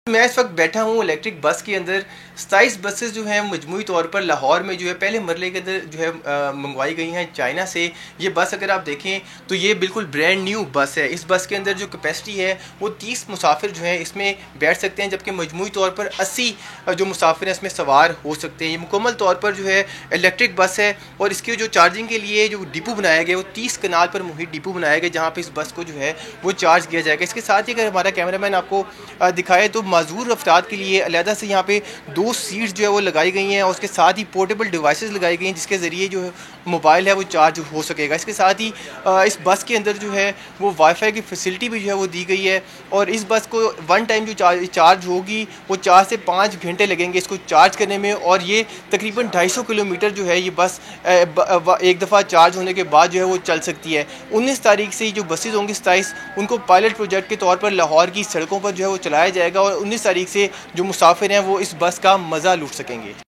मैं इस वक्त बैठा हूँ इलेक्ट्रिक बस के अंदर। 27 बसेस जो हैं मजमूई तौर पर लाहौर में जो है पहले मरले के अंदर जो है मंगवाई गई हैं चाइना से। ये बस अगर आप देखें तो ये बिल्कुल ब्रांड न्यू बस है। इस बस के अंदर जो कैपेसिटी है वो 30 मुसाफिर जो हैं इसमें बैठ सकते हैं, जबकि मजमूई तौर पर 80 जो मुसाफिर हैं इसमें सवार हो सकते हैं। ये मुकम्मल तौर पर जो है इलेक्ट्रिक बस है और इसकी जो चार्जिंग के लिए जो डिपो बनाया गया वो 30 कनाल पर मुहित डिपो बनाया गया जहाँ पर इस बस को जो है वो चार्ज किया जाएगा। इसके साथ ही अगर हमारा कैमरामैन आपको दिखाए तो माजूर अफराद के लिए अलहदा से यहाँ पे 2 सीट्स जो है वो लगाई गई हैं और उसके साथ ही पोर्टेबल डिवाइसेस लगाई गई हैं जिसके ज़रिए जो है मोबाइल है वो चार्ज हो सकेगा। इसके साथ ही इस बस के अंदर जो है वो वाईफाई की फैसिलिटी भी जो है वो दी गई है और इस बस को वन टाइम जो चार्ज होगी वो 4 से 5 घंटे लगेंगे इसको चार्ज करने में और ये तकरीबन 250 किलोमीटर जो है ये बस एक दफ़ा चार्ज होने के बाद जो है वो चल सकती है। 19 तारीख से जो बसेज होंगी 27 उनको पायलट प्रोजेक्ट के तौर पर लाहौर की सड़कों पर जो है वो चलाया जाएगा और 19 तारीख से जो मुसाफिर हैं वो इस बस का मज़ा लूट सकेंगे।